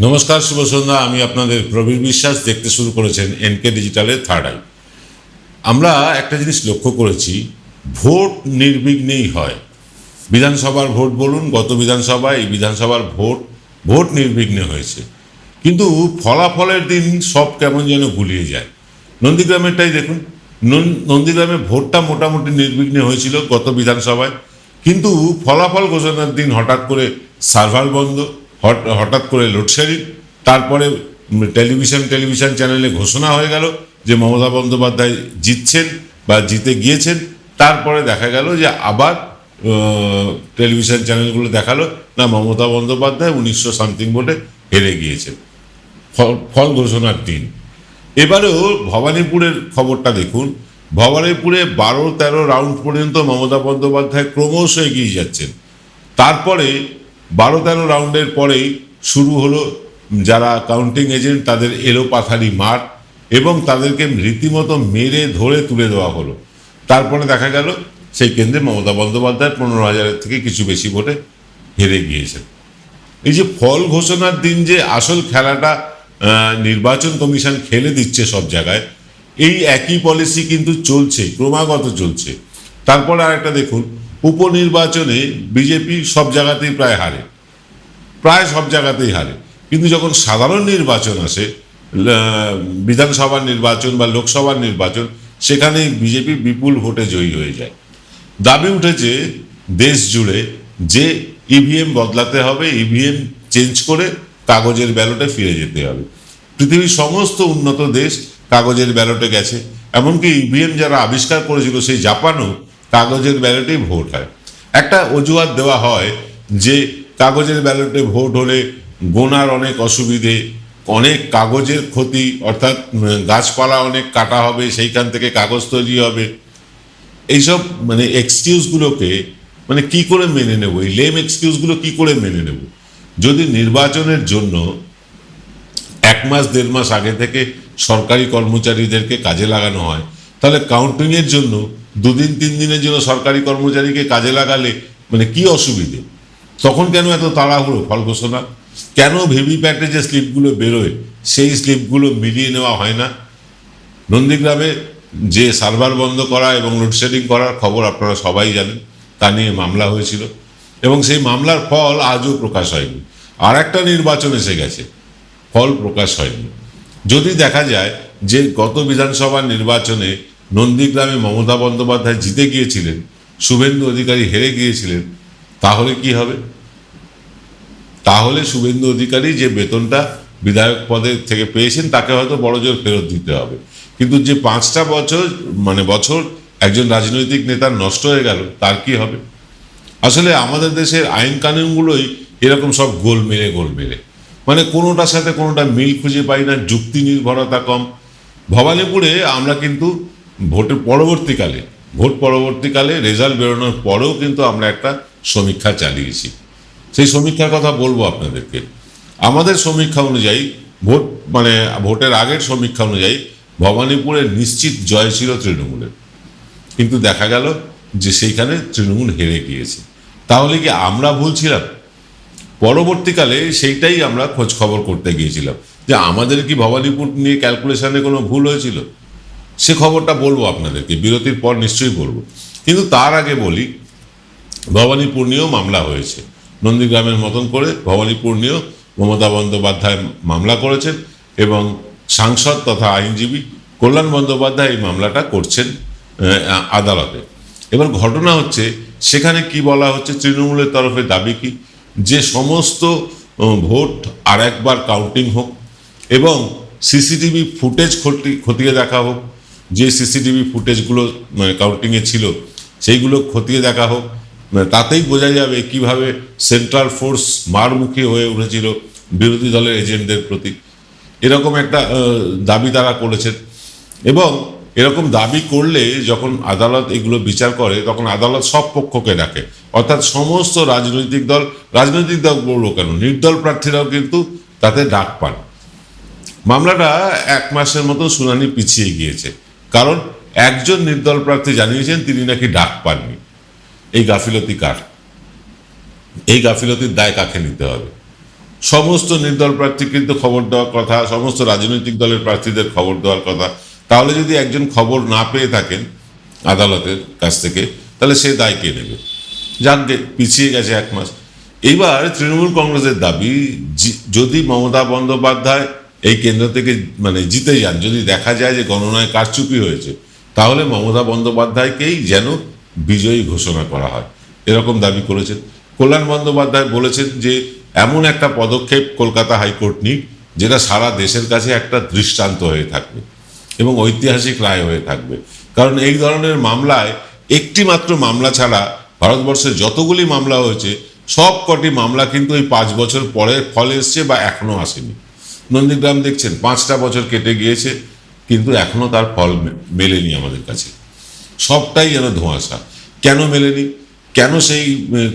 নমস্কার, শুভ সন্ধ্যা। আমি আপনাদের প্রবীর বিশ্বাস। দেখতে শুরু করেছেন এনকে ডিজিটালের থার্ড আই। আমরা একটা জিনিস লক্ষ্য করেছি, ভোট নির্বিঘ্নেই হয়। বিধানসভার ভোট বলুন, গত বিধানসভায় এই বিধানসভার ভোট নির্বিঘ্নে হয়েছে, কিন্তু ফলাফলের দিন সব কেমন যেন গুলিয়ে যায়। নন্দীগ্রামেরটাই দেখুন, নন্দীগ্রামে ভোটটা মোটামুটি নির্বিঘ্নে হয়েছিল গত বিধানসভায়, কিন্তু ফলাফল ঘোষণার দিন হঠাৎ করে সার্ভার বন্ধ, হঠাৎ করে লোডশেডিং, তারপরে টেলিভিশন চ্যানেলে ঘোষণা হয়ে গেল যে মমতা বন্দ্যোপাধ্যায় জিতছেন বা জিতে গিয়েছেন। তারপরে দেখা গেল যে আবার টেলিভিশন চ্যানেলগুলো দেখালো না, মমতা বন্দ্যোপাধ্যায় 1900 সামথিং ভোটে হেরে গিয়েছেন ফল ঘোষণার দিন। এবারেও ভবানীপুরের খবরটা দেখুন, ভবানীপুরে 12-13 রাউন্ড পর্যন্ত মমতা বন্দ্যোপাধ্যায় ক্রমশ এগিয়ে যাচ্ছেন। তারপরে 12-13 রাউন্ডের পরেই শুরু হলো যারা কাউন্টিং এজেন্ট তাদের এলোপাথারি মার, এবং তাদেরকে রীতিমতো মেরে ধরে তুলে দেওয়া হলো। তারপরে দেখা গেল সেই কেন্দ্রে মমতা বন্দ্যোপাধ্যায় 15,000-এর থেকে কিছু বেশি ভোটে হেরে গিয়েছেন। এই যে ফল ঘোষণার দিন যে আসল খেলাটা নির্বাচন কমিশন খেলে দিচ্ছে সব জায়গায়, এই একই পলিসি কিন্তু চলছে, ক্রমাগত চলছে। তারপরে আরেকটা দেখুন, উপনির্বাচনে বিজেপি সব জায়গাতেই প্রায় সব জায়গাতেই হারে, কিন্তু যখন সাধারণ নির্বাচন আসে, বিধানসভার নির্বাচন বা লোকসভার নির্বাচন, সেখানে বিজেপি বিপুল ভোটে জয়ী হয়ে যায়। দাবি উঠেছে দেশ জুড়ে যে ইভিএম বদলাতে হবে, ইভিএম চেঞ্জ করে কাগজের ব্যালটে ফিরে যেতে হবে। পৃথিবীর সমস্ত উন্নত দেশ কাগজের ব্যালটে গেছে, এমনকি ইভিএম যারা আবিষ্কার করেছিল সেই জাপানও কাগজের ব্যালটেই ভোট হয়। একটা অজুহাত দেওয়া হয় যে কাগজের ব্যালটে ভোট হলে গোনার অনেক অসুবিধে, অনেক কাগজের ক্ষতি, অর্থাৎ গাছপালা অনেক কাটা হবে, সেইখান থেকে কাগজ তৈরি হবে। এইসব এক্সকিউজগুলোকে কি করে মেনে নেব? এই লেম এক্সকিউজগুলো কি করে মেনে নেব? যদি নির্বাচনের জন্য 1 মাস 1.5 মাস আগে থেকে সরকারি কর্মচারীদেরকে কাজে লাগানো হয়, তাহলে কাউন্টিংয়ের জন্য 2 দিন 3 দিনের জন্য সরকারি কর্মচারীকে কাজে লাগালে কি অসুবিধে? তখন কেন এত তাড়াহুড়ো ফল ঘোষণা? কেন ভিভিপ্যাটে যে স্লিপগুলো বেরোয় সেই স্লিপগুলো মিলিয়ে নেওয়া হয় না? নন্দীগ্রামে যে সার্ভার বন্ধ করা এবং লোডশেডিং করার খবর আপনারা সবাই জানেন, তা নিয়ে মামলা হয়েছিল, এবং সেই মামলার ফল আজও প্রকাশ হয়নি। আর একটা নির্বাচন এসে গেছে, ফল প্রকাশ হয়নি। যদি দেখা যায় যে গত বিধানসভা নির্বাচনে নন্দীগ্রামে মমতা বন্দ্যোপাধ্যায় জিতে গিয়েছিলেন, শুভেন্দু অধিকারী হেরে গিয়েছিলেন, তাহলে কি হবে? তাহলে শুভেন্দু অধিকারী যে বেতনটা বিধায়ক পদে থেকে পেয়েছেন তাকে হয়তো বড়জোর ফেরত দিতে হবে, কিন্তু যে 5টা বছর একজন রাজনৈতিক নেতার নষ্ট হয়ে গেল, তার কি হবে? আসলে আমাদের দেশের আইন কানুনগুলোই এরকম সব গোলমেলে কোনোটার সাথে কোনোটা মিল খুঁজে পাই না, যুক্তি নির্ভরতা কম। ভবানীপুরে আমরা কিন্তু ভোট পরবর্তীকালে রেজাল্ট বেরোনোর পরেও কিন্তু আমরা একটা সমীক্ষা চালিয়েছি। সেই সমীক্ষার কথা বলবো আপনাদেরকে। আমাদের সমীক্ষা অনুযায়ী ভোটের আগের সমীক্ষা অনুযায়ী ভবানীপুরে নিশ্চিত জয় ছিল তৃণমূলের, কিন্তু দেখা গেল যে সেইখানে তৃণমূল হেরে গিয়েছে। তাহলে কি আমরা ভুল ছিলাম? পরবর্তীকালে সেইটাই আমরা খোঁজ খবর করতে গিয়েছিলাম যে আমাদের কি ভবানীপুর নিয়ে ক্যালকুলেশনে কোনো ভুল হয়েছিল। সে খবরটা বলবো আপনাদেরকে, বিরতির পর নিশ্চয়ই বলবো। কিন্তু তার আগে বলি, ভবানীপুর নিয়েও মামলা হয়েছে। নন্দীগ্রামের মতন করে ভবানীপুর নিয়েও মমতা বন্দ্যোপাধ্যায় মামলা করেছেন, এবং সাংসদ তথা আইনজীবী কল্যাণ বন্দ্যোপাধ্যায় এই মামলাটা করছেন আদালতে। এবার ঘটনা হচ্ছে, সেখানে কি বলা হচ্ছে, তৃণমূলের তরফে দাবি কি, যে সমস্ত ভোট আর একবার কাউন্টিং হোক এবং সিসিটিভি ফুটেজ খতিয়ে দেখা হোক। যে সিসিটিভি ফুটেজগুলো কাউন্টিংয়ে ছিল সেইগুলো খতিয়ে দেখা হোক, তাতেই বোঝা যাবে কিভাবে সেন্ট্রাল ফোর্স মারমুখী হয়ে উঠেছিল বিরোধী দলের এজেন্টদের প্রতি। এরকম একটা দাবি তারা করেছেন, এবং এরকম দাবি করলে যখন আদালত এগুলো বিচার করে, তখন আদালত সব পক্ষকে ডাকে, অর্থাৎ সমস্ত রাজনৈতিক দল বলবো কেন, নির্দল প্রার্থীরাও কিন্তু তাতে ডাক পান। মামলাটা 1 মাসের মতো শুনানি পিছিয়ে গিয়েছে, কারণ একজন নির্দল প্রার্থী জানিয়েছেন তিনি নাকি ডাক পাননি। এই গাফিলতি কার? এই গাফিলতির দায় কাকে নিতে হবে? সমস্ত নির্দল প্রার্থী কিন্তু খবর দেওয়ার কথা, সমস্ত রাজনৈতিক দলের প্রার্থীদের খবর দেওয়ার কথা। তাহলে যদি একজন খবর না পেয়ে থাকেন আদালতের কাছ থেকে, তাহলে সে দায় কে নেবে? যাকে পিছিয়ে গেছে 1 মাস। এইবার তৃণমূল কংগ্রেসের দাবি, যদি মমতা বন্দ্যোপাধ্যায় এই কেন্দ্র থেকে মানে জিতে যান, যদি দেখা যায় যে গণনায় কারচুপি হয়েছে, তাহলে মমতা বন্দ্যোপাধ্যায়কেই যেন বিজয়ী ঘোষণা করা হয়, এরকম দাবি করেছেন। কল্যাণ বন্দ্যোপাধ্যায় বলেছেন যে এমন একটা পদক্ষেপ কলকাতা হাইকোর্ট নিক যেটা সারা দেশের কাছে একটা দৃষ্টান্ত হয়ে থাকবে এবং ঐতিহাসিক রায় হয়ে থাকবে। কারণ এই ধরনের মামলায় একটি মাত্র মামলা ছাড়া ভারতবর্ষে যতগুলি মামলা হয়েছে সব কটি মামলা কিন্তু এই 5 বছর পরে ফল এসছে বা এখনো আসেনি। নন্দীগ্রাম দেখছেন 5টা বছর কেটে গিয়েছে, কিন্তু এখনো তার ফল মেলেনি আমাদের কাছে। সবটাই যেন ধোঁয়াশা। কেন মেলেনি? কেন সেই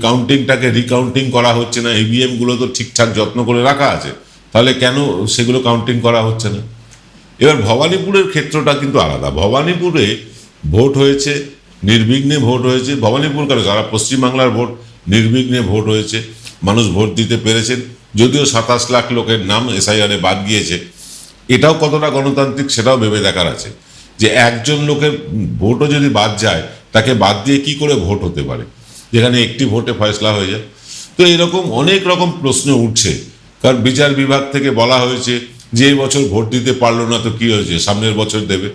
কাউন্টিংটাকে রিকাউন্টিং করা হচ্ছে না? ইভিএম গুলো তো ঠিকঠাক যত্ন করে রাখা আছে, তাহলে কেন সেগুলো কাউন্টিং করা হচ্ছে না? এবার ভবানীপুরের ক্ষেত্রটা কিন্তু আলাদা। ভবানীপুরে ভোট হয়েছে, নির্বিঘ্নে ভোট হয়েছে। ভবানীপুর কেন, সারা পশ্চিমবাংলার ভোট নির্বিঘ্নে ভোট হয়েছে, মানুষ ভোট দিতে পেরেছেন। যদিও 27 লাখ লোকের নাম এসআইআরে বাদ গিয়েছে, এটাও কতটা গণতান্ত্রিক সেটাও ভেবে দেখার আছে, যে একজন লোকের ভোটও যদি বাদ যায়, তাকে বাদ দিয়ে কি করে ভোট হতে পারে, যেখানে একটি ভোটে ফয়সলা হয়ে যায়। তো এরকম অনেক রকম প্রশ্ন উঠছে, কারণ বিচার বিভাগ থেকে বলা হয়েছে যে এই বছর ভোট দিতে পারলো না তো কি হয়েছে, সামনের বছর দেবে।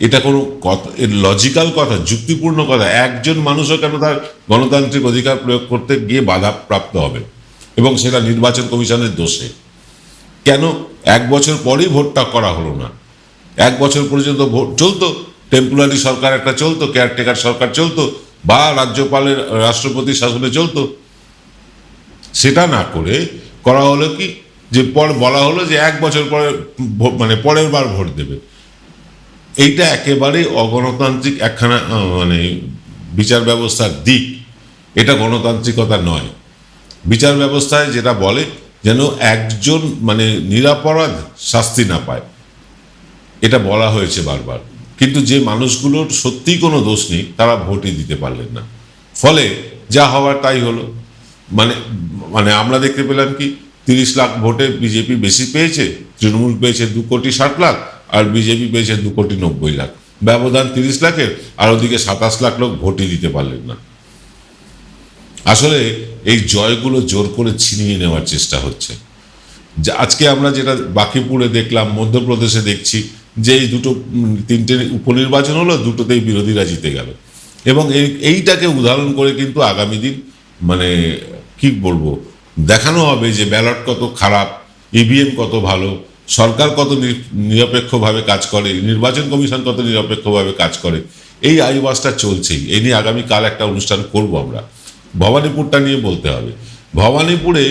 এটা কোনো কথা, এর লজিক্যাল কথা, যুক্তিপূর্ণ কথা? একজন মানুষও কেন তার গণতান্ত্রিক অধিকার প্রয়োগ করতে গিয়ে বাধাপ্রাপ্ত হবে, এবং সেটা নির্বাচন কমিশনের দোষে? কেন 1 বছর পরেই ভোটটা করা হলো না? 1 বছর পর্যন্ত ভোট চলতো, টেম্পোরারি সরকার একটা চলতো, কেয়ারটেকার সরকার চলতো, বা রাজ্যপালের রাষ্ট্রপতি শাসনে চলতো। সেটা না করে করা হলো কি, যে বলা হলো যে 1 বছর পরে মানে পরের বার ভোট দেবে। এইটা একেবারেই অগণতান্ত্রিক একখানা মানে বিচার ব্যবস্থার দিক। এটা গণতান্ত্রিকতা নয়। বিচার ব্যবস্থায় যেটা বলে, যেন একজন মানে নিরপরাধ শাস্তি না পায়, এটা বলা হয়েছে বারবার। কিন্তু যে মানুষগুলোর সত্যিই কোনো দোষ নেই, তারা ভোটই দিতে পারলেন না। ফলে যা হওয়ার তাই হলো। মানে মানে আমরা দেখতে পেলাম কি, 30 লাখ ভোটে বিজেপি বেশি পেয়েছে, তৃণমূল পেয়েছে 2,60,00,000, আর বিজেপি পেয়েছে 2,90,00,000। ব্যবধান 30 লাখের, আর ওদিকে 27 লাখ লোক ভোটই দিতে পারলেন না। আসলে এই জয়গুলো জোর করে ছিনিয়ে নেওয়ার চেষ্টা হচ্ছে। আজকে আমরা যেটা বাকিপুরে দেখলাম, মধ্যপ্রদেশে দেখছি, যে এই 3টে উপনির্বাচন হলো, 2টোতেই বিরোধীরা জিতে গেল। এবং এইটাকে উদাহরণ করে কিন্তু আগামী দিন মানে কি বলবো, দেখানো হবে যে ব্যালট কত খারাপ, ইভিএম কত ভালো, সরকার কত নিরপেক্ষভাবে কাজ করে, নির্বাচন কমিশন কত নিরপেক্ষভাবে কাজ করে। এই আইওয়াজটা চলছেই। এই নিয়ে আগামীকাল একটা অনুষ্ঠান করব আমরা। ভবানীপুরটা নিয়ে বলতে হবে। ভবানীপুরে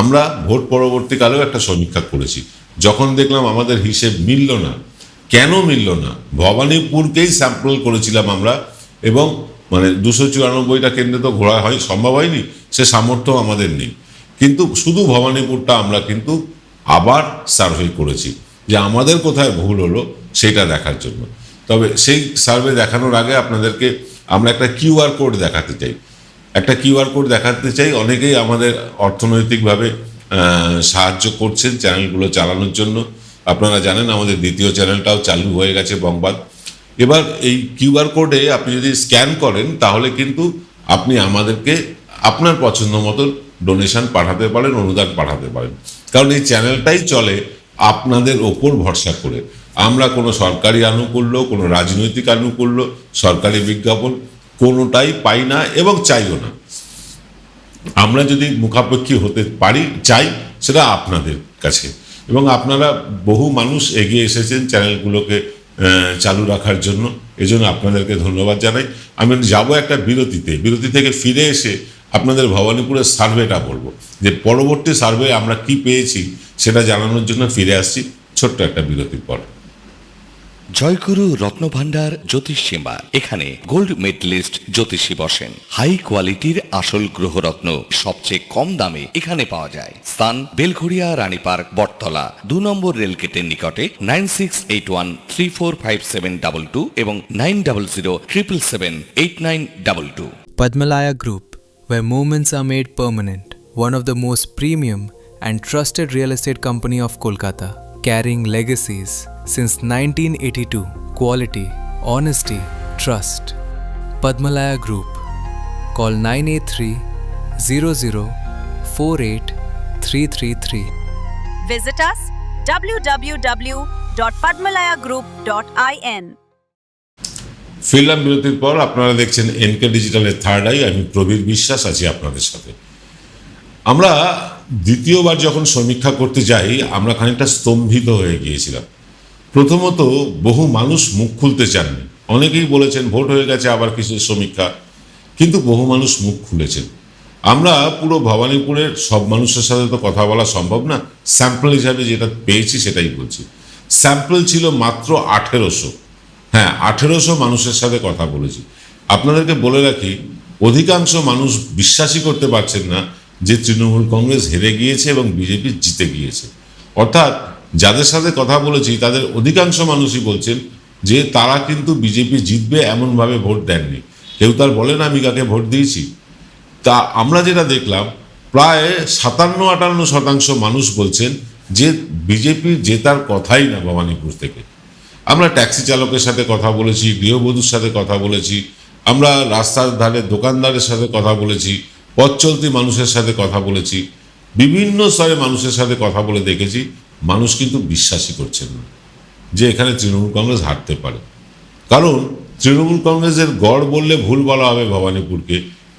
আমরা ভোট পরবর্তীকালেও একটা সমীক্ষা করেছি। যখন দেখলাম আমাদের হিসেব মিলল না, কেন মিলল না, ভবানীপুরকেই স্যাম্পল করেছিলাম আমরা, এবং মানে 294টা কেন্দ্রে তো ঘোরা সম্ভব হয়নি, সে সামর্থ্য আমাদের নেই। কিন্তু শুধু ভবানীপুরটা আমরা কিন্তু আবার সার্ভে করেছি, যে আমাদের কোথায় ভুল হলো সেটা দেখার জন্য। তবে সেই সার্ভে দেখানোর আগে আপনাদেরকে আমরা একটা কিউআর কোড দেখাতে চাই। অনেকেই আমাদের অর্থনৈতিকভাবে সাহায্য করছেন চ্যানেলগুলো চালানোর জন্য। আপনারা জানেন আমাদের দ্বিতীয় চ্যানেলটাও চালু হয়ে গেছে, বংবাদ। এবার এই কিউআর কোডে আপনি যদি স্ক্যান করেন, তাহলে কিন্তু আপনি আমাদেরকে আপনার পছন্দ মতো ডোনেশন পাঠাতে পারেন, অনুদান পাঠাতে পারেন। কারণ এই চ্যানেলটাই চলে আপনাদের ওপর ভরসা করে। আমরা কোনো সরকারি আনুকূল্য, কোনো রাজনৈতিক আনুকূল্য, সরকারি বিজ্ঞাপন কোনোটাই পাই না এবং চাইও না। আমরা যদি মুখাপেক্ষী হতে চাই, সেটা আপনাদের কাছে। এবং আপনারা বহু মানুষ এগিয়ে এসেছেন চ্যানেলগুলোকে চালু রাখার জন্য, এজন্য আপনাদেরকে ধন্যবাদ জানাই। আমি যাব একটা বিরতি থেকে ফিরে এসে আপনাদের ভবানীপুরের সার্ভেটা বলবো, যে পরবর্তী সার্ভে আমরা কি পেয়েছি সেটা জানানোর জন্য ফিরে আসছি ছোট্ট একটা বিরতির পর। জয়গুরু রত্নভান্ডার জ্যোতিষ সীমা, এখানে গোল্ড মেডেলিস্ট জ্যোতিষী বসেন। হাই কোয়ালিটির আসল গ্রহরত্ন সবচেয়ে কম দামে এখানে পাওয়া যায়। স্থান বেলঘড়িয়া, রানী পার্ক, বটতলা, 2 নম্বর রেলগেটের নিকটে। 9681345722 এবং 9007778922। Padmalaya Group, where moments are made permanent. One of the most premium and trusted real estate company of Kolkata, carrying legacies since 1982. Quality, honesty, trust. Padmalaya Group. Call 983-00-48333. Visit us www.padmalayagroup.in. ফিরলাম বিরতির পর। আপনারা দেখছেন NK ডিজিটালের third eye. আমি প্রবীর বিশ্বাস আছি আপনাদের সাথে। আমরা দ্বিতীয়বার যখন সমীক্ষা করতে যাই আমরা খানিকটা স্তম্ভিত হয়ে গিয়েছিলাম। প্রথমত বহু মানুষ মুখ খুলতে চাননি। অনেকেই বলেছেন ভোট হয়ে গেছে আবার কিছু সমীক্ষা, কিন্তু বহু মানুষ মুখ খুলেছেন। আমরা পুরো ভবানীপুরের সব মানুষের সাথে তো কথা বলা সম্ভব না, স্যাম্পল হিসাবে যেটা পেয়েছি সেটাই বলছি। স্যাম্পল ছিল মাত্র 1800। হ্যাঁ, 1800 মানুষের সাথে কথা বলেছি। আপনাদেরকে বলে রাখি, অধিকাংশ মানুষ বিশ্বাসই করতে পারছেন না যে তৃণমূল কংগ্রেস হেরে গিয়েছে এবং বিজেপি জিতে গিয়েছে। অর্থাৎ যাদের সাথে কথা বলেছি তাদের অধিকাংশ মানুষই বলছেন যে তারা কিন্তু বিজেপি জিতবে এমনভাবে ভোট দেননি। কেউ তার বলেন আমি কাকে ভোট দিয়েছি। তা আমরা যেটা দেখলাম, প্রায় 57-58% মানুষ বলছেন যে বিজেপি জেতার কথাই না ভবানীপুর থেকে। আমরা ট্যাক্সি চালকের সাথে কথা বলেছি, গৃহবধূর সাথে কথা বলেছি, আমরা রাস্তার ধারে দোকানদারের সাথে কথা বলেছি, পথ চলতি মানুষের সাথে কথা বলেছি, বিভিন্ন স্তরে মানুষের সাথে কথা বলে দেখেছি, মানুষ কিন্তু বিশ্বাসই করছেন না যে এখানে তৃণমূল কংগ্রেস হারতে পারে। কারণ তৃণমূল কংগ্রেসের গড় বললে ভুল বলা হবে ভবানীপুরকে।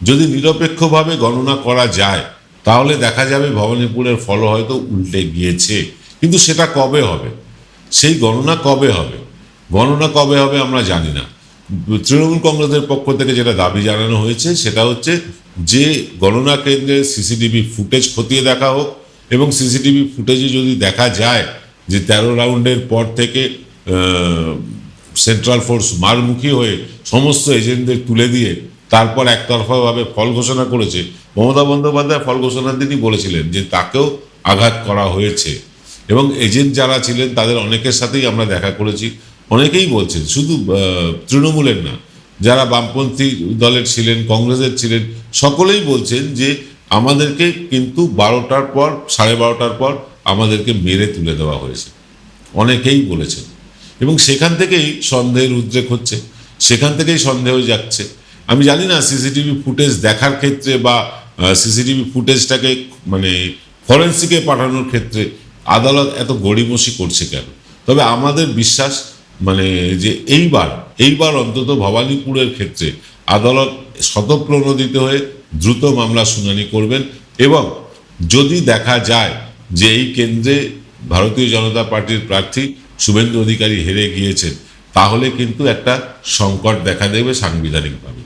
যদি নিরপেক্ষভাবে গণনা করা যায় তাহলে দেখা যাবে ভবানীপুরের ফল হয়তো উল্টে গিয়েছে, কিন্তু সেটা কবে হবে, সেই গণনা কবে হবে, আমরা জানি না। তৃণমূল কংগ্রেসের পক্ষ থেকে যেটা দাবি জানানো হয়েছে সেটা হচ্ছে যে গণনা কেন্দ্রের সিসিটিভি ফুটেজ খতিয়ে দেখা হোক, এবং সিসিটিভি ফুটেজে যদি দেখা যায় যে 13 রাউন্ডের পর থেকে সেন্ট্রাল ফোর্স মারমুখী হয়ে সমস্ত এজেন্টদের তুলে দিয়ে তারপর একতরফাভাবে ফল ঘোষণা করেছে। মমতা বন্দ্যোপাধ্যায় ফল ঘোষণার দিনই বলেছিলেন যে তাকেও আঘাত করা হয়েছে, এবং এজেন্ট যারা ছিলেন তাদের অনেকের সাথেই আমরা দেখা করেছি। অনেকেই বলছেন, শুধু তৃণমূলের না, যারা বামপন্থী দলের ছিলেন, কংগ্রেসের ছিলেন, সকলেই বলছেন যে আমাদেরকে কিন্তু 12টার পর 12:30 পর আমাদেরকে মেরে তুলে দেওয়া হয়েছে। অনেকেই বলেছেন, এবং সেখান থেকেই সন্দেহের উদ্রেক হচ্ছে, সেখান থেকেই সন্দেহ যাচ্ছে। আমি জানি না সিসিটিভি ফুটেজ দেখার ক্ষেত্রে বা সিসিটিভি ফুটেজটাকে মানে ফরেন্সিকে পাঠানোর ক্ষেত্রে আদালত এত গড়িমসি করছে কেন। তবে আমাদের বিশ্বাস যে এইবার অন্তত ভবানীপুরের ক্ষেত্রে আদালত স্বতঃপ্রণোদিত হয়ে দ্রুত মামলা শুনানি করবেন, এবং যদি দেখা যায় যে এই কেন্দ্রে ভারতীয় জনতা পার্টির প্রার্থী শুভেন্দু অধিকারী হেরে গিয়েছেন, তাহলে কিন্তু একটা সংকট দেখা দেবে সাংবিধানিকভাবে।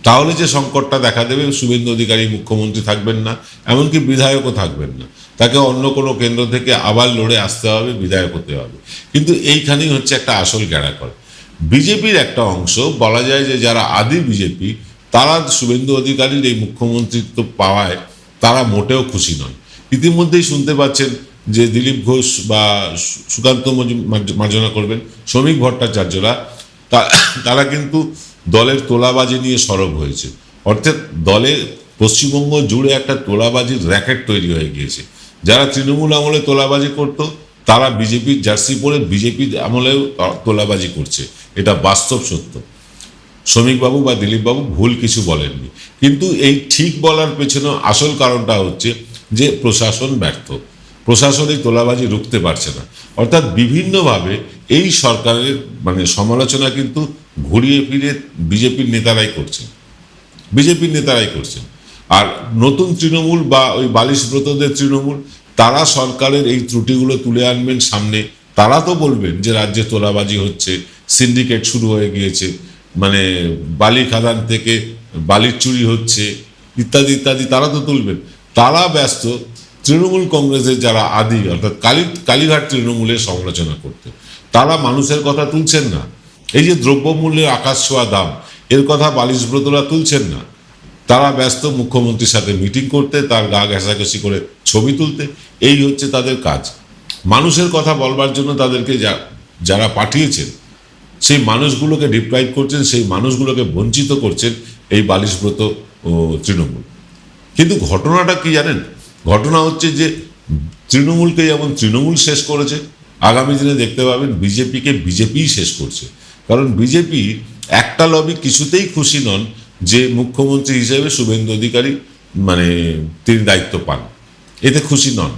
তাহলে যে সংকটটা দেখা দেবে, শুভেন্দু অধিকারী মুখ্যমন্ত্রী থাকবেন না, এমনকি বিধায়কও থাকবেন না, তাকে অন্য কোনো কেন্দ্র থেকে আবার লড়ে আসতে হবে, বিধায়ক হতে হবে। কিন্তু এইখানেই হচ্ছে একটা আসল গ্যাড়াকল। বিজেপির একটা অংশ, বলা যায় যে যারা আদি বিজেপি, তারা শুভেন্দু অধিকারীর এই মুখ্যমন্ত্রিত্ব পাওয়ায় তারা মোটেও খুশি নয়। ইতিমধ্যেই শুনতে পাচ্ছেন যে দিলীপ ঘোষ বা সুকান্ত মার্জনা করবেন, শ্রমিক ভট্টাচার্যরা, তারা কিন্তু দলের তোলাবাজি নিয়ে সরব হয়েছে। অর্থাৎ দলে পশ্চিমবঙ্গ জুড়ে একটা তোলাবাজির র্যাকেট তৈরি হয়ে গিয়েছে। যারা তৃণমূল আমলে তোলাবাজি করত, তারা বিজেপির জার্সি পরে বিজেপির আমলেও তোলাবাজি করছে। এটা বাস্তব সত্য। শ্রমিকবাবু বা দিলীপবাবু ভুল কিছু বলেননি, কিন্তু এই ঠিক বলার পেছনে আসল কারণটা হচ্ছে যে প্রশাসন ব্যর্থ। প্রশাসন এই তোলাবাজি রুখতে পারছে না। অর্থাৎ বিভিন্নভাবে এই সরকারের সমালোচনা কিন্তু ঘুরিয়ে ফিরে বিজেপির নেতারাই করছেন। আর নতুন তৃণমূল বা ওই বালিশব্রতদের তৃণমূল, তারা সরকারের এই ত্রুটিগুলো তুলে আনবেন সামনে। তারা তো বলবেন যে রাজ্যে তোলাবাজি হচ্ছে, সিন্ডিকেট শুরু হয়ে গিয়েছে, বালি খাদান থেকে বালির চুরি হচ্ছে, ইত্যাদি ইত্যাদি তারা তো তুলবেন। তারা ব্যস্ত তৃণমূল কংগ্রেসের যারা আদি, অর্থাৎ কালীঘাট তৃণমূলের সমালোচনা করতে। তারা মানুষের কথা তুলছেন না। এই যে দ্রব্যমূল্যের আকাশ ছোঁয়া দাম, এর কথা বালিশব্রতরা তুলছেন না। তারা ব্যস্ত মুখ্যমন্ত্রীর সাথে মিটিং করতে, তার গা ঘেঁষাঘেঁষি করে ছবি তুলতে। এই হচ্ছে তাদের কাজ। মানুষের কথা বলবার জন্য তাদেরকে যারা পাঠিয়েছেন, সেই মানুষগুলোকে ডিপ্রাইভ করছেন, সেই মানুষগুলোকে বঞ্চিত করছেন এই বালিশব্রত ও তৃণমূল। কিন্তু ঘটনাটা কি জানেন, ঘটনা হচ্ছে যে তৃণমূলকে যেমন তৃণমূল শেষ করেছে, আগামী দিনে দেখতে পাবেন বিজেপিকে বিজেপিই শেষ করছে। কারণ বিজেপি একটা লবি কিছুতেই খুশি নন যে মুখ্যমন্ত্রী হিসেবে শুভেন্দু অধিকারী মানে তিনি দায়িত্ব পান, এতে খুশি নন।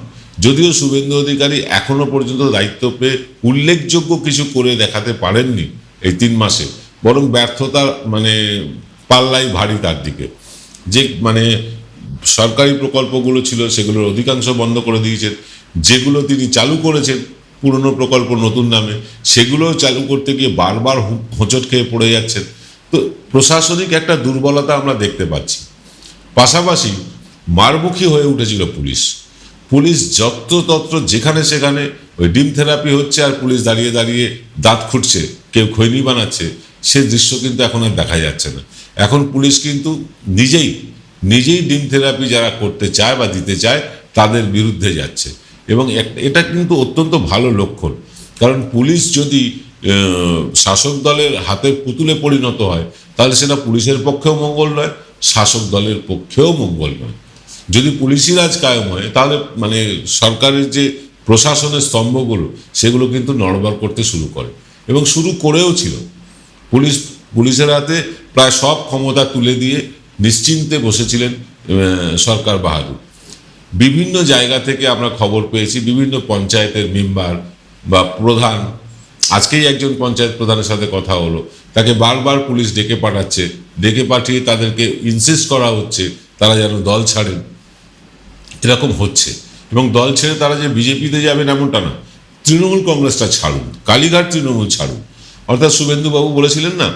যদিও শুভেন্দু অধিকারী এখনো পর্যন্ত দায়িত্ব পেয়ে উল্লেখযোগ্য কিছু করে দেখাতে পারেননি এই 3 মাসে, বরং ব্যর্থতার মানে পাল্লাই ভারী তার দিকে। যে মানে সরকারি প্রকল্পগুলো ছিল সেগুলোর অধিকাংশ বন্ধ করে দিয়েছেন, যেগুলো তিনি চালু করেছেন পুরনো প্রকল্প নতুন নামে সেগুলোও চালু করতে গিয়ে বারবার হোঁচট খেয়ে পড়ে যাচ্ছেন। তো প্রশাসনিক একটা দুর্বলতা আমরা দেখতে পাচ্ছি। পাশাপাশি মারমুখী হয়ে উঠেছিল পুলিশ। পুলিশ যত্রতত্র যেখানে সেখানে ওই ডিম থেরাপি হচ্ছে আর পুলিশ দাঁড়িয়ে দাঁড়িয়ে দাঁত খুঁটছে, কেউ খৈনি বানাচ্ছে, সে দৃশ্য কিন্তু এখন আর দেখা যাচ্ছে না। এখন পুলিশ কিন্তু নিজেই ডিম থেরাপি যারা করতে চায় বা দিতে চায় তাদের বিরুদ্ধে যাচ্ছে, এবং এটা কিন্তু অত্যন্ত ভালো লক্ষণ। কারণ পুলিশ যদি শাসক দলের হাতের পুতুলে পরিণত হয় তাহলে সেটা পুলিশের পক্ষেও মঙ্গল নয়, শাসক দলের পক্ষেও মঙ্গল নয়। যদি পুলিশি রাজ কায়েম হয় তাহলে মানে সরকারের যে প্রশাসনের স্তম্ভগুলো সেগুলো কিন্তু নড়বড় করতে শুরু করে, এবং শুরু করেও ছিল। পুলিশের হাতে প্রায় সব ক্ষমতা তুলে দিয়ে নিশ্চিন্তে বসেছিলেন সরকার বাহাদুর। বিভিন্ন জায়গা থেকে আমরা খবর পেয়েছি, বিভিন্ন পঞ্চায়েতের মেম্বার বা প্রধান, আজকেই একজন পঞ্চায়েত প্রধানের সাথে কথা হলো, তাকে বারবার পুলিশ ডেকে পাঠাচ্ছে, ডেকে পাঠিয়ে তাদেরকে ইনসিস্ট করা হচ্ছে তারা যেন দল ছাড়েন। এরকম হচ্ছে, এবং দল ছেড়ে তারা যে বিজেপিতে যাবেন এমনটা না, তৃণমূল কংগ্রেসটা ছাড়ুন, কালীঘাট তৃণমূল ছাড়ুন। অর্থাৎ শুভেন্দুবাবু বলেছিলেন না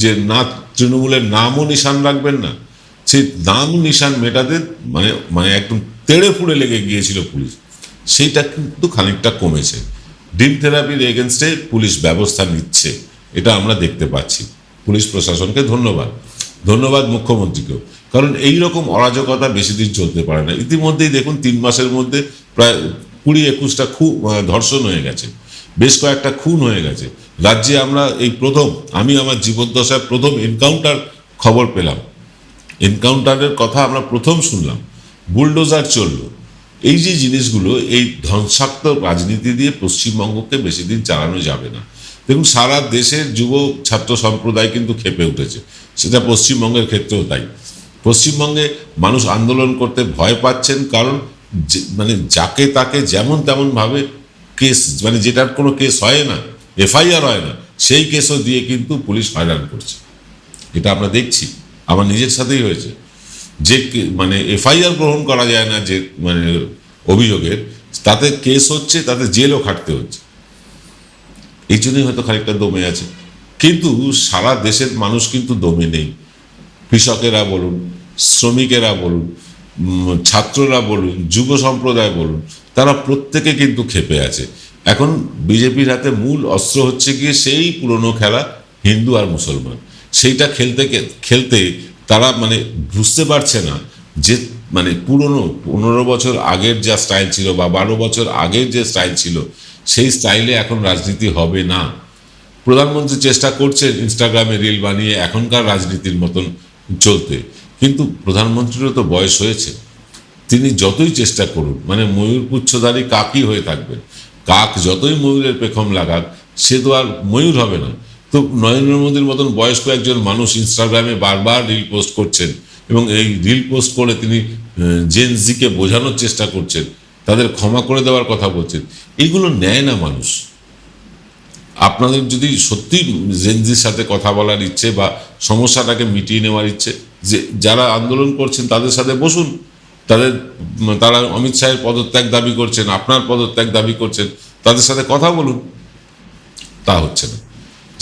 যে না তৃণমূলের নামও নিশান রাখবেন না, সেই নাম নিশান মেটাতে মানে একদম তেড়ে ফুড়ে লেগে গিয়েছিল পুলিশ, সেইটা কিন্তু খানিকটা কমেছে। ডিম থেরাপির এগেনস্টে পুলিশ ব্যবস্থা নিচ্ছে, এটা আমরা দেখতে পাচ্ছি। পুলিশ প্রশাসনকে ধন্যবাদ মুখ্যমন্ত্রীকেও, কারণ এই রকম অরাজকতা বেশি দিন চলতে পারে না। ইতিমধ্যেই দেখুন 3 মাসের মধ্যে প্রায় 20-21টা ধর্ষণ হয়ে গেছে, বেশ কয়েকটা খুন হয়ে গেছে রাজ্যে। আমরা এই আমি আমার জীবদ্দশায় প্রথম এনকাউন্টার খবর পেলাম, এনকাউন্টারের কথা আমরা প্রথম শুনলাম। বুলডোজার চললো। এই যে জিনিসগুলো, এই ধ্বংসাত্মক রাজনীতি দিয়ে পশ্চিমবঙ্গকে বেশি দিন চালানো যাবে না। দেখুন সারা দেশের যুব ছাত্র সম্প্রদায় কিন্তু ক্ষেপে উঠেছে, সেটা পশ্চিমবঙ্গের ক্ষেত্রেও তাই। পশ্চিমবঙ্গে মানুষ আন্দোলন করতে ভয় পাচ্ছেন, কারণ মানে যাকে তাকে যেমন তেমনভাবে কেস, মানে যেটার কোনো কেস হয় না, এফআইআর হয় না, সেই কেসও দিয়ে কিন্তু পুলিশ হয়রান করছে। এটা আমরা দেখছি, আমার নিজের সাথেই হয়েছে। যে মানে এফআইআর গ্রহণ করা যায় না যে মানে অভিযোগের, তাতে কেস হচ্ছে, তাতে জেলও খাটতে হচ্ছে। এই জন্যই হয়তো খানিকটা দমে আছে, কিন্তু সারা দেশের মানুষ কিন্তু দমে নেই। কৃষকেরা বলুন, শ্রমিকেরা বলুন, ছাত্ররা বলুন, যুব সম্প্রদায় বলুন, তারা প্রত্যেকে কিন্তু ক্ষেপে আছে। এখন বিজেপির হাতে মূল অস্ত্র হচ্ছে গিয়ে সেই পুরনো খেলা হিন্দু আর মুসলমান। সেইটা খেলতে তারা মানে বুঝতে পারছে না যে মানে পুরনো 15 বছর আগের যা স্টাইল ছিল বা 12 বছর আগের যে স্টাইল ছিল, সেই স্টাইলে এখন রাজনীতি হবে না। প্রধানমন্ত্রী চেষ্টা করছেন ইনস্টাগ্রামে রিল বানিয়ে এখনকার রাজনীতির মতন চলতে, কিন্তু প্রধানমন্ত্রীরও তো বয়স হয়েছে। তিনি যতই চেষ্টা করুন, মানে ময়ূর পুচ্ছধারী কাকই হয়ে থাকবেন। কাক যতই ময়ূরের পেখম লাগাক, সে তো আর ময়ূর হবে না। তো নরেন্দ্র মোদীর মতন বয়স্ক একজন মানুষ ইনস্টাগ্রামে বারবার রিল পোস্ট করছেন, এবং এই রিল পোস্ট করে তিনি জেন জিকে বোঝানোর চেষ্টা করছেন, তাদের ক্ষমা করে দেওয়ার কথা বলছেন। এগুলো নেয় না মানুষ। আপনাদের যদি সত্যি জেনজির সাথে কথা বলার ইচ্ছে বা সমস্যাটাকে মিটিয়ে নেওয়ার ইচ্ছে, যে যারা আন্দোলন করছেন তাদের সাথে বসুন, তারা অমিত শাহের পদত্যাগ দাবি করছেন, আপনার পদত্যাগ দাবি করছেন, তাদের সাথে কথা বলুন। তা হচ্ছে না।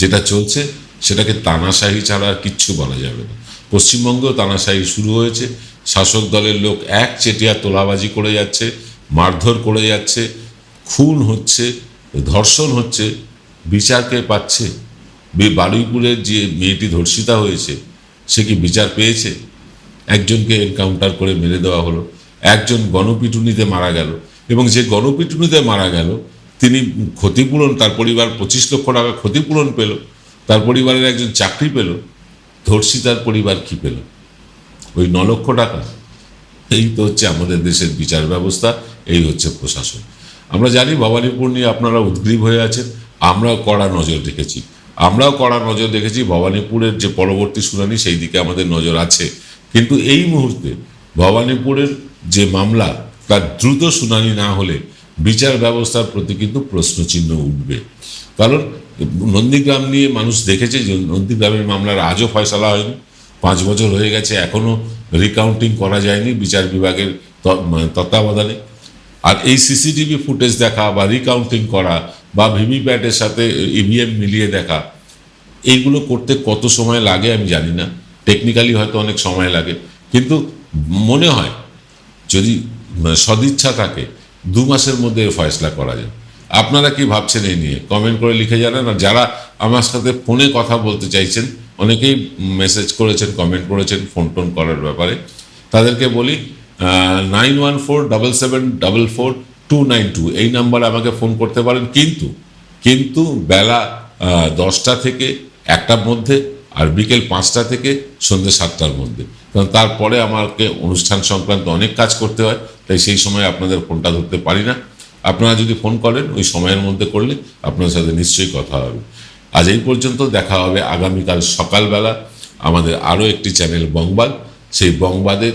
যেটা চলছে সেটাকে তানাশাহি ছাড়া আর কিচ্ছু বলা যাবে না। পশ্চিমবঙ্গেও তানাশাহি শুরু হয়েছে। শাসক দলের লোক একচেটিয়া তোলাবাজি করে যাচ্ছে, মারধর করে যাচ্ছে, খুন হচ্ছে, ধর্ষণ হচ্ছে। বিচারকে পাচ্ছে? বারুইপুরের যে মেয়েটি ধর্ষিতা হয়েছে, সে কি বিচার পেয়েছে? একজনকে এনকাউন্টার করে মেরে দেওয়া হলো, একজন গণপিটুনিতে মারা গেল, এবং যে গণপিটুনিতে মারা গেল তিনি ক্ষতিপূরণ, তার পরিবার 25 লক্ষ টাকা ক্ষতিপূরণ পেল, তার পরিবারের একজন চাকরি পেল। ধর্ষিতার পরিবার কি পেল? ওই 9 লক্ষ টাকা। এই তো হচ্ছে আমাদের দেশের বিচার ব্যবস্থা, এই হচ্ছে প্রশাসন। আমরা জানি ভবানীপুর নিয়ে আপনারা উদ্গ্রীব হয়ে আছেন, আমরাও কড়া নজর রেখেছি ভবানীপুরের যে পরবর্তী শুনানি সেই দিকে আমাদের নজর আছে। কিন্তু এই মুহূর্তে ভবানীপুরের যে মামলা তার দ্রুত শুনানি না হলে বিচার ব্যবস্থার প্রতি কিন্তু প্রশ্নচিহ্ন উঠবে। কারণ নন্দীগ্রাম নিয়ে মানুষ দেখেছে যে নন্দীগ্রামের মামলার আজও ফয়সালা হয়নি, 5 বছর হয়ে গেছে, এখনও রিকাউন্টিং করা যায়নি বিচার বিভাগের তত্ত্বাবধানে। আর এই সিসিটিভি ফুটেজ দেখা বা রিকাউন্টিং করা বা ভিভিপ্যাটের সাথে ইভিএম মিলিয়ে দেখা, এইগুলো করতে কত সময় লাগে আমি জানি না, টেকনিক্যালি হয়তো অনেক সময় লাগে, কিন্তু মনে হয় যদি সদিচ্ছা থাকে 2 মাসের মধ্যে ফয়সলা করা যায়। আপনারা কি ভাবছেন এই নিয়ে কমেন্ট করে লিখে জানান। আর যারা আমার সাথে ফোনে কথা বলতে চাইছেন, অনেকেই মেসেজ করেছেন, কমেন্ট করেছেন ফোন টোন করার ব্যাপারে, তাদেরকে বলি 9147744292 এই নাম্বারে আমাকে ফোন করতে পারেন, কিন্তু বেলা 10টা থেকে 1টার মধ্যে আর বিকেল 5টা থেকে সন্ধ্যে 7টার মধ্যে, কারণ তারপরে আমাকে অনুষ্ঠান সংক্রান্ত অনেক কাজ করতে হয়, তাই সেই সময় আপনাদের ফোনটা ধরতে পারি না। আপনারা যদি ফোন করেন ওই সময়ের মধ্যে করলে আপনার সাথে নিশ্চয়ই কথা হবে। আজ এই পর্যন্ত, দেখা হবে আগামীকাল সকালবেলা আমাদের আরও একটি চ্যানেল বংবাদ, সেই বংবাদের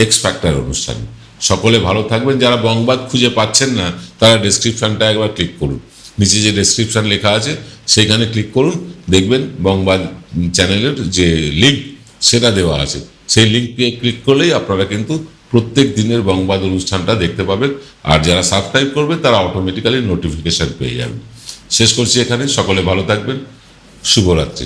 এক্স ফ্যাক্টর অনুষ্ঠানে। সকলে ভালো থাকবেন। যারা বংবাদ খুঁজে পাচ্ছেন না তারা ডেসক্রিপশানটা একবার ক্লিক করুন, নিচে যে ডেসক্রিপশান লেখা আছে সেইখানে ক্লিক করুন, দেখবেন বংবাদ চ্যানেলের যে লিঙ্ক সেটা দেওয়া আছে, সেই লিঙ্কে ক্লিক করলেই আপনারা কিন্তু প্রত্যেক দিনের বংবাদ অনুষ্ঠানটা দেখতে পাবেন। আর যারা সাবস্ক্রাইব করবে তারা অটোমেটিক্যালি নোটিফিকেশান পেয়ে যাবেন। শেষ করছি এখানে, সকলে ভালো থাকবেন, শুভরাত্রি।